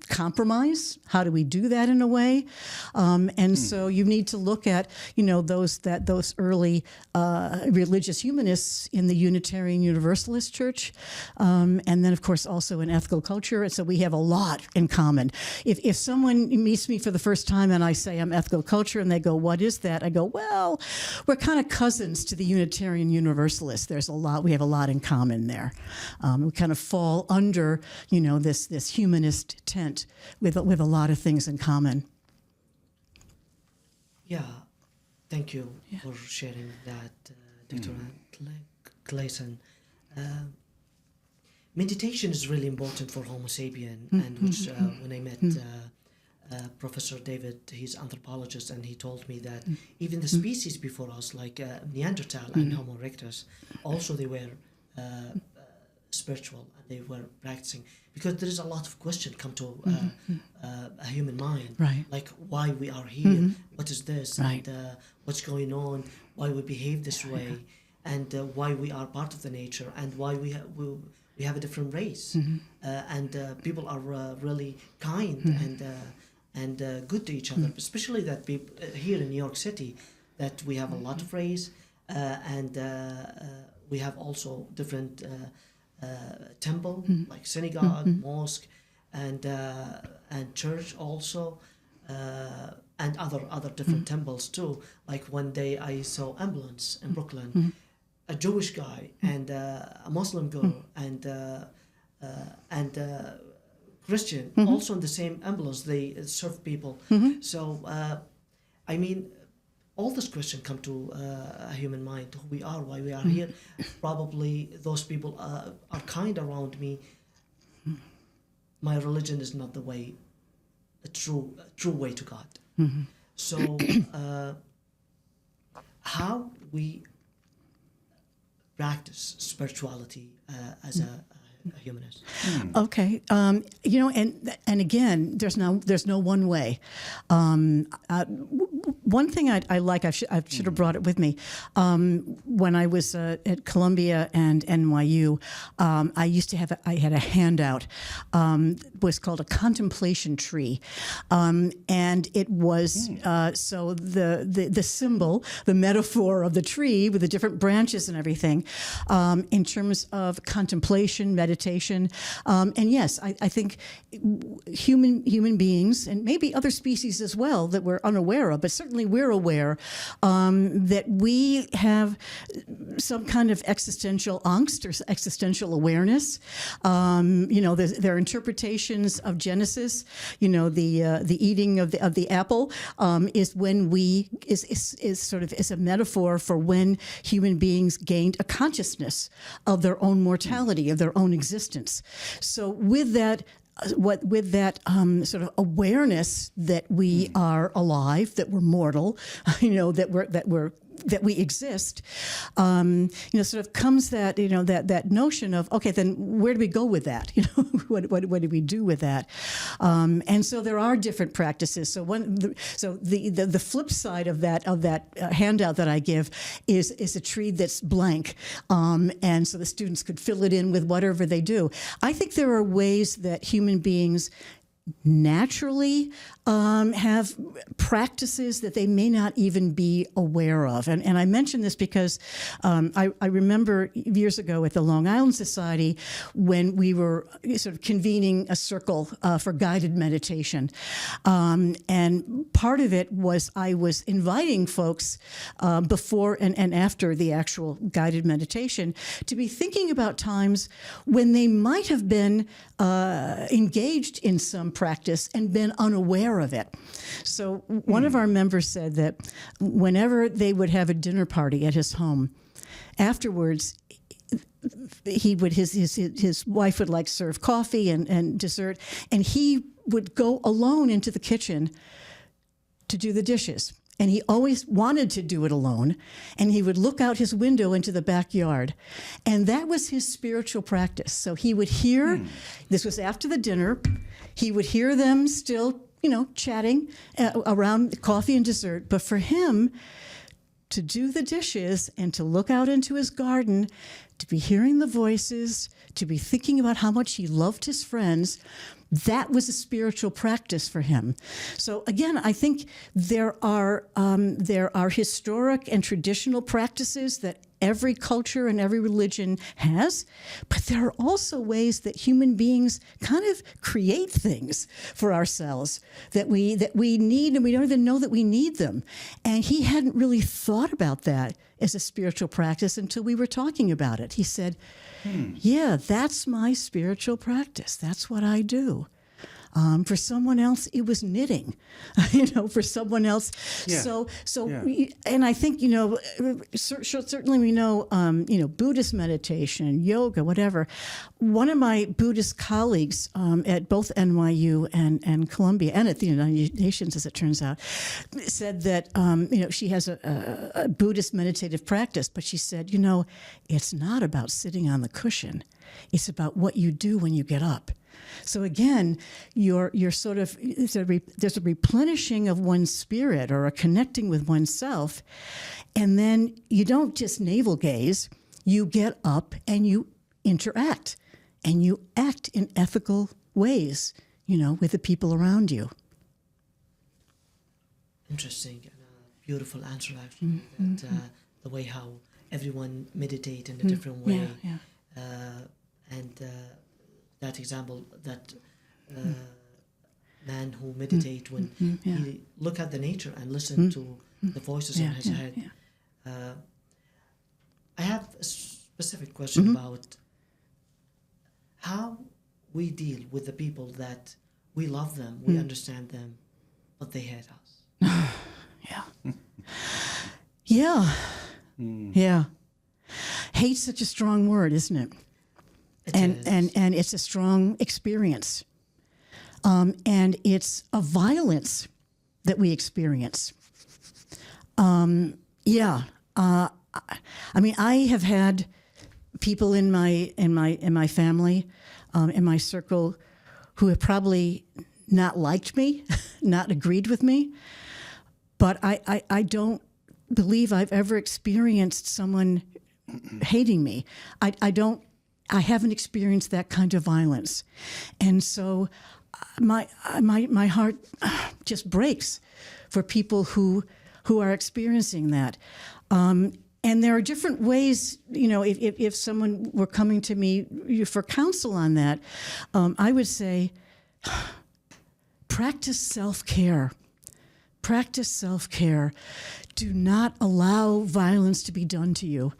compromise? How do we do that in a way? And so you need to look at, those early religious humanists in the Unitarian Universalist Church, and then of course also in ethical culture. And so we have a lot in common. If someone meets me for the first time and I say I'm ethical culture and they go, "What is that?" I go, "Well, we're kind of cousins to the Unitarian Universalists. We have a lot in common there. We kind of fall under, this humanist tent with a lot of things in common." Yeah, thank you for sharing that, Dr. Klaeysen. Meditation is really important for Homo sapien, and which when I met Professor David, he's anthropologist, and he told me that even the species before us, like Neanderthal and Homo erectus, also they were spiritual, and they were practicing, because there is a lot of question come to a human mind, like why we are here, what is this, and what's going on, why we behave this way, and why we are part of the nature, and why we have a different race, and people are really kind and good to each other, especially that here in New York City, that we have a lot of race, and we have also different temple, like synagogue, mosque, and church also, and other different temples too. Like one day I saw ambulance in Brooklyn, a Jewish guy and a Muslim girl and Christian also in the same ambulance. They serve people. So I mean, all this question come to a human mind: who we are, why we are here. Probably those people are kind around me. My religion is not the way, a true way to God. So, how we practice spirituality as a humanist? Okay, and again, there's no one way. One thing I like, I should have brought it with me. When I was at Columbia and NYU, I had a handout. Was called a contemplation tree, and it was so the symbol, the metaphor of the tree with the different branches and everything, in terms of contemplation, meditation, and yes, I think human beings and maybe other species as well that we're unaware of, but certainly we're aware that we have some kind of existential angst or existential awareness. Their interpretations of Genesis, the eating of the apple, is when is a metaphor for when human beings gained a consciousness of their own mortality, of their own existence. So with that, sort of awareness that we are alive, that we're mortal, that we exist, sort of comes that that notion of, okay, then where do we go with that? What do we do with that? And so there are different practices. So the flip side of that handout that I give is a tree that's blank, and so the students could fill it in with whatever they do. I think there are ways that human beings naturally have practices that they may not even be aware of. And I mention this because I remember years ago at the Long Island Society when we were sort of convening a circle for guided meditation. And part of it was I was inviting folks before and after the actual guided meditation to be thinking about times when they might have been engaged in some practice and been unaware of it. So one of our members said that whenever they would have a dinner party at his home, afterwards his wife would serve coffee and dessert, and he would go alone into the kitchen to do the dishes. And he always wanted to do it alone. And he would look out his window into the backyard. And that was his spiritual practice. So he would hear, this was after the dinner, he would hear them still, chatting around coffee and dessert. But for him, to do the dishes and to look out into his garden, to be hearing the voices, to be thinking about how much he loved his friends, that was a spiritual practice for him. So again, I think there are historic and traditional practices that every culture and every religion has, but there are also ways that human beings kind of create things for ourselves that we need, and we don't even know that we need them. And he hadn't really thought about that as a spiritual practice until we were talking about it. He said, yeah, that's my spiritual practice. That's what I do. For someone else, it was knitting, for someone else. Yeah. And I think, certainly we know, Buddhist meditation, yoga, whatever. One of my Buddhist colleagues at both NYU and Columbia, and at the United Nations, as it turns out, said that, she has a Buddhist meditative practice, but she said, it's not about sitting on the cushion. It's about what you do when you get up. So again, you're sort of, there's a replenishing of one's spirit or a connecting with oneself, and then you don't just navel gaze, you get up and you interact, and you act in ethical ways, with the people around you. Interesting and a beautiful answer, actually, that the way how everyone meditate in a different way. And that example, that man who meditate when he look at the nature and listen to the voices in his head. I have a specific question about how we deal with the people that we love them, we understand them, but they hate us. Yeah. Yeah. Hate's such a strong word, isn't it? And it's a strong experience. And it's a violence that we experience. I mean, I have had people in my family, in my circle, who have probably not liked me, not agreed with me, but I don't believe I've ever experienced someone hating me. I haven't experienced that kind of violence, and so my heart just breaks for people who are experiencing that. And there are different ways, you know, if someone were coming to me for counsel on that, I would say, practice self-care. Practice self-care. Do not allow violence to be done to you.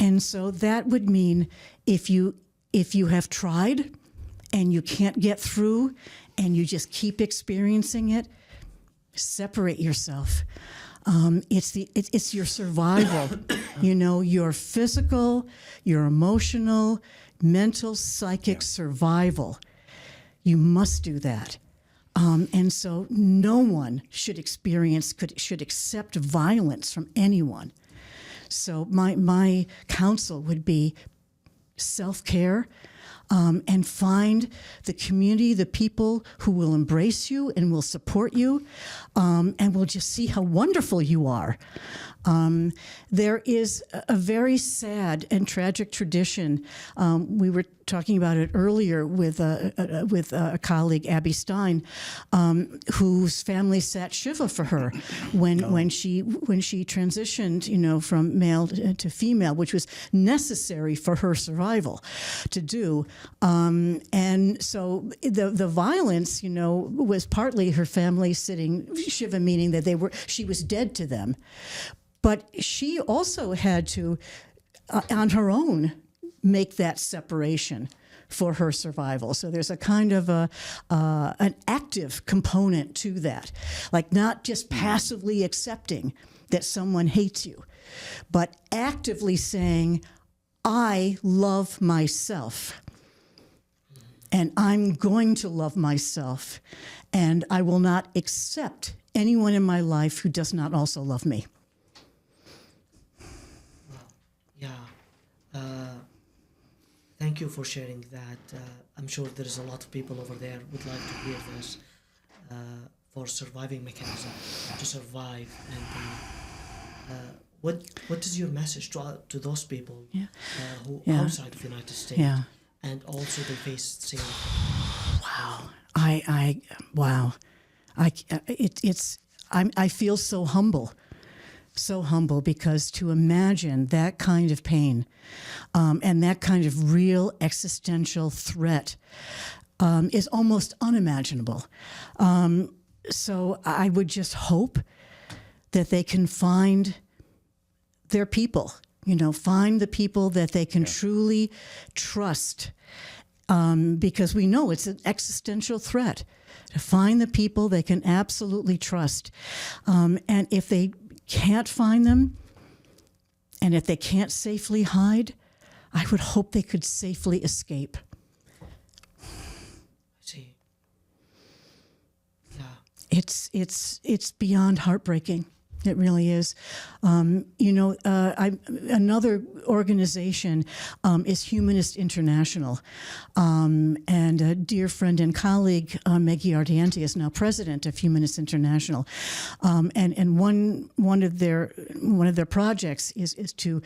And so that would mean if you have tried and you can't get through and you just keep experiencing it, separate yourself. It's your survival, you know, your physical, your emotional, mental, psychic survival. You must do that. And so no one should accept violence from anyone. So my counsel would be self-care, and find the community, the people who will embrace you and will support you, and will just see how wonderful you are. There is a very sad and tragic tradition. We were talking about it earlier with a colleague, Abby Stein, whose family sat Shiva for her when she transitioned, you know, from male to female, which was necessary for her survival to do. And so the violence, you know, was partly her family sitting Shiva, meaning that she was dead to them. But she also had to, on her own, make that separation for her survival. So there's a kind of an active component to that, like not just passively accepting that someone hates you, but actively saying, I love myself, and I'm going to love myself, and I will not accept anyone in my life who does not also love me. Thank you for sharing that. I'm sure there's a lot of people over there would like to hear this for surviving mechanism to survive. And what is your message to those people who outside of the United States and also they face the same? I feel so humble. So humble, because to imagine that kind of pain and that kind of real existential threat is almost unimaginable. So I would just hope that they can find their people, you know, find the people that they can truly trust, because we know it's an existential threat. To find the people they can absolutely trust. And if they can't find them, and if they can't safely hide, I would hope they could safely escape. I see. Yeah. It's beyond heartbreaking. It really is. Another organization is Humanist International, and a dear friend and colleague, Meggie Ardiente, is now president of Humanist International, and one of their projects is to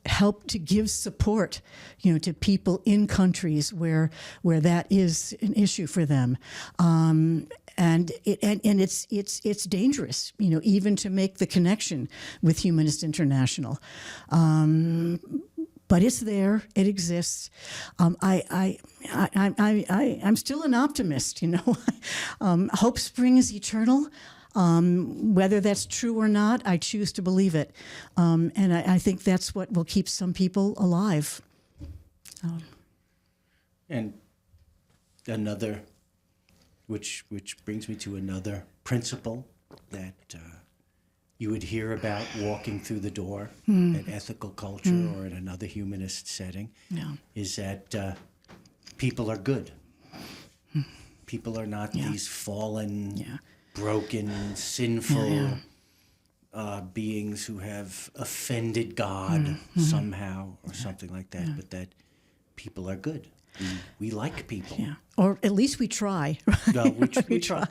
help to give support, you know, to people in countries where that is an issue for them. And it's dangerous, you know, even to make the connection with Humanist International. But it's there; it exists. I'm still an optimist, you know. Hope springs eternal. Whether that's true or not, I choose to believe it, and I think that's what will keep some people alive. And another. Which brings me to another principle that you would hear about walking through the door at Ethical Culture or in another humanist setting is that people are good. People are not these fallen, broken, sinful beings who have offended God somehow or something like that, but that people are good. We like people. Yeah. Or at least we try. No, we try.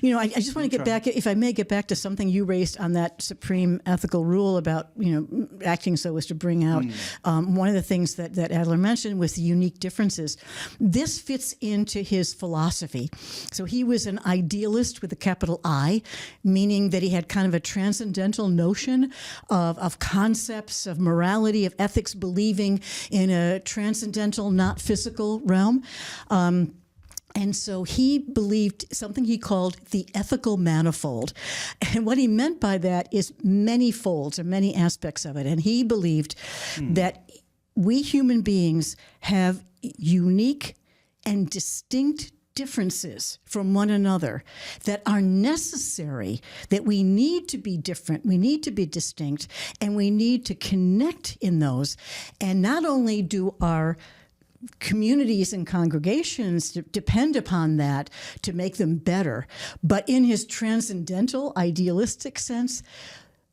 You know, I just want to get back, if I may get back to something you raised on that supreme ethical rule about, you know, acting so as to bring out one of the things that Adler mentioned was the unique differences. This fits into his philosophy. So he was an idealist with a capital I, meaning that he had kind of a transcendental notion of concepts, of morality, of ethics, believing in a transcendental, not physical realm. And so he believed something he called the ethical manifold. And what he meant by that is many folds or many aspects of it. And he believed that we human beings have unique and distinct differences from one another that are necessary, that we need to be different, we need to be distinct, and we need to connect in those. And not only do our communities and congregations depend upon that to make them better. But in his transcendental, idealistic sense,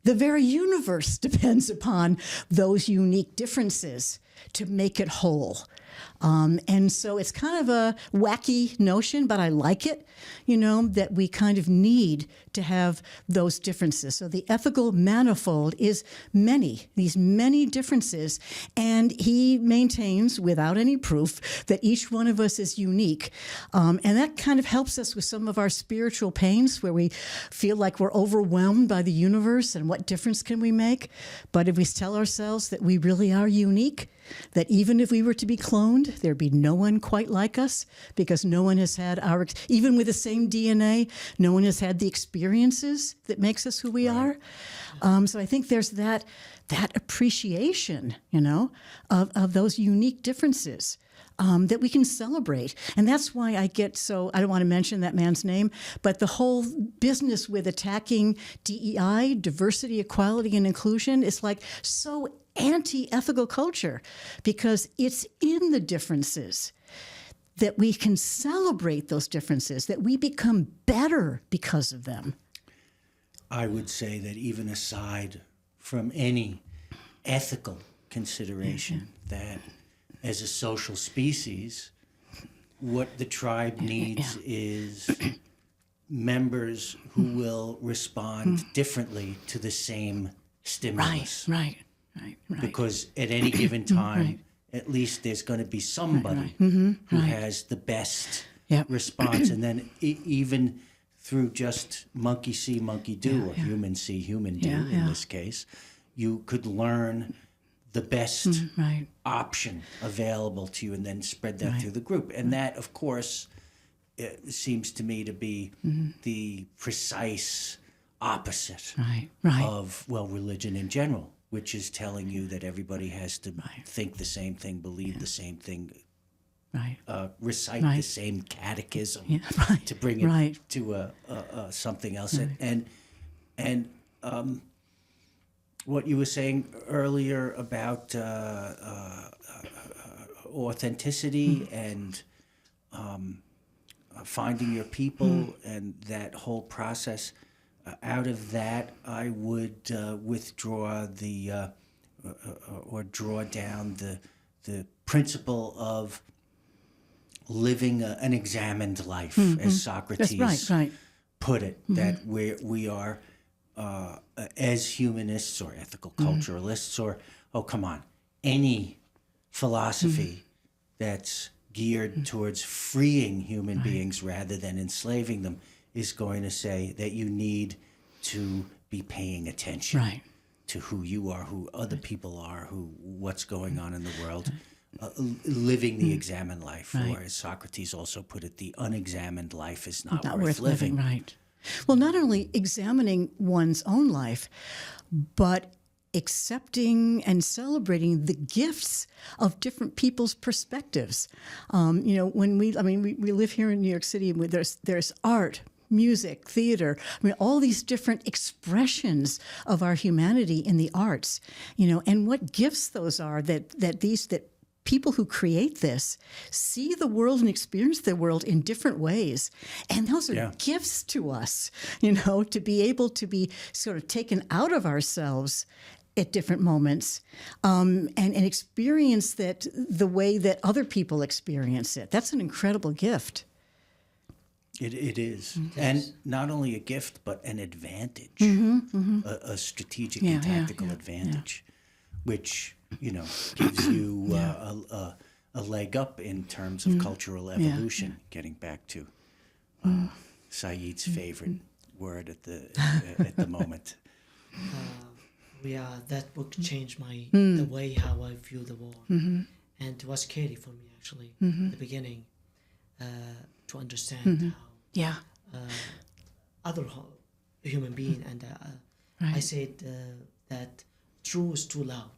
the very universe depends upon those unique differences to make it whole. And so it's kind of a wacky notion, but I like it, you know, that we kind of need to have those differences. So the ethical manifold is these many differences. And he maintains, without any proof, that each one of us is unique. And that kind of helps us with some of our spiritual pains where we feel like we're overwhelmed by the universe and what difference can we make. But if we tell ourselves that we really are unique, that even if we were to be cloned, there'd be no one quite like us because no one has had even with the same DNA, no one has had the experiences that makes us who we are. So I think there's that appreciation, you know, of those unique differences. That we can celebrate. And that's why I don't want to mention that man's name, but the whole business with attacking DEI, diversity, equality, and inclusion is like so anti-ethical culture because it's in the differences that we can celebrate those differences, that we become better because of them. I would say that even aside from any ethical consideration, that as a social species, what the tribe needs is members who will respond differently to the same stimulus. Right. Because at any given time, at least there's going to be somebody who has the best response. And then even through just monkey see, monkey do, or human see, human do in this case, you could learn the best option available to you and then spread that through the group. And that, of course, seems to me to be the precise opposite of, religion in general, which is telling you that everybody has to think the same thing, believe the same thing, recite the same catechism to bring it to something else. And what you were saying earlier about authenticity and finding your people and that whole process, out of that, I would withdraw or draw down the principle of living an examined life, as Socrates put it, that we are as humanists or ethical culturalists or, any philosophy that's geared towards freeing human beings rather than enslaving them is going to say that you need to be paying attention to who you are, who other people are, what's going on in the world, living the examined life. Or as Socrates also put it, the unexamined life is not worth living. Well, not only examining one's own life, but accepting and celebrating the gifts of different people's perspectives. When we live here in New York City, there's art, music, theater, I mean, all these different expressions of our humanity in the arts, and what gifts those are that people who create this see the world and experience the world in different ways. And those are gifts to us, to be able to be sort of taken out of ourselves at different moments and experience that the way that other people experience it. That's an incredible gift. It is. Mm-hmm. And not only a gift, but an advantage, a strategic and tactical advantage, which, gives you a leg up in terms of cultural evolution, getting back to Saeed's favorite word at the moment. That book changed the way how I view the war. And it was scary for me, actually, at the beginning, to understand how other human being, and I said that true is too loud.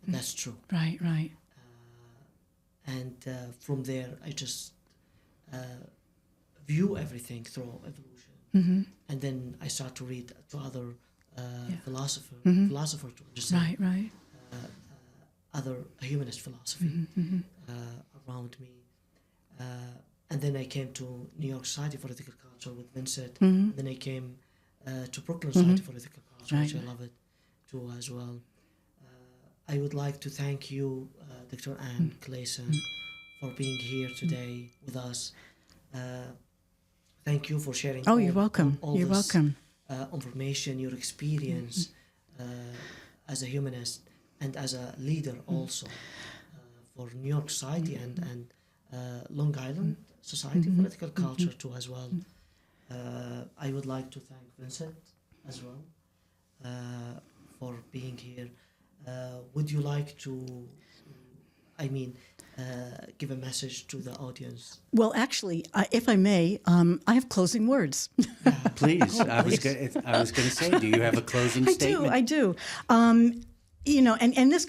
That's true. Right. And from there, I just view everything through evolution. And then I start to read to other philosophers to understand other humanist philosophy around me. And then I came to New York Society for Ethical Culture with Vincent. Then I came to Brooklyn Society for Ethical Culture, which I love it too as well. I would like to thank you, Dr. Ann Klaeysen, for being here today with us. Thank you for sharing. Oh, you're welcome. You're welcome. Information, your experience as a humanist and as a leader also for New York Society and Long Island Society for Ethical Culture too as well. I would like to thank Vincent as well for being here. Would you like to, give a message to the audience? Well, actually, if I may, I have closing words. Please. I was going to say, do you have a closing statement? I do. And this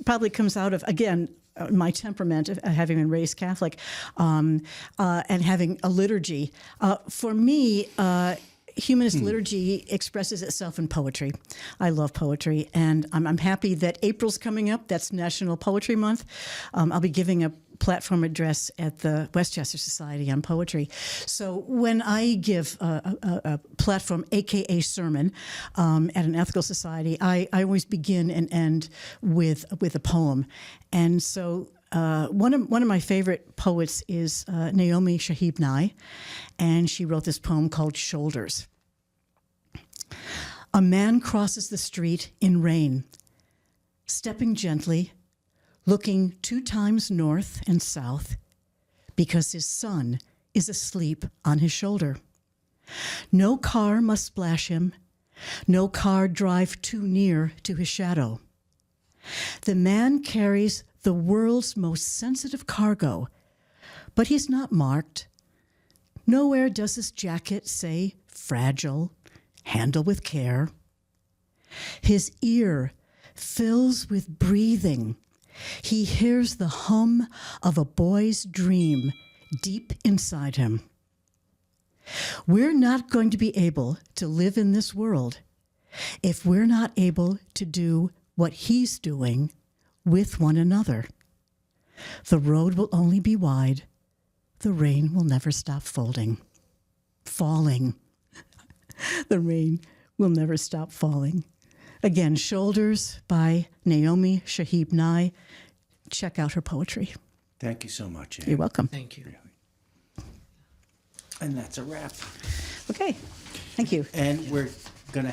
probably comes out of, again, my temperament of having been raised Catholic and having a liturgy. For me, humanist liturgy expresses itself in poetry. I love poetry, and I'm happy that April's coming up. That's National Poetry Month. I'll be giving a platform address at the Westchester Society on poetry. So when I give a platform, aka sermon, at an ethical society, I always begin and end with a poem. And so one of my favorite poets is Naomi Shihab Nye, and she wrote this poem called Shoulders. A man crosses the street in rain, stepping gently, looking 2 times north and south, because his son is asleep on his shoulder. No car must splash him, no car drive too near to his shadow. The man carries the world's most sensitive cargo, but he's not marked. Nowhere does his jacket say fragile, handle with care. His ear fills with breathing. He hears the hum of a boy's dream deep inside him. We're not going to be able to live in this world if we're not able to do what he's doing with one another. The road will only be wide. The rain will never stop falling. The rain will never stop falling. Again, Shoulders by Naomi Shihab Nye. Check out her poetry. Thank you so much, Anne. You're welcome. Thank you. And that's a wrap. Okay, thank you. And we're going to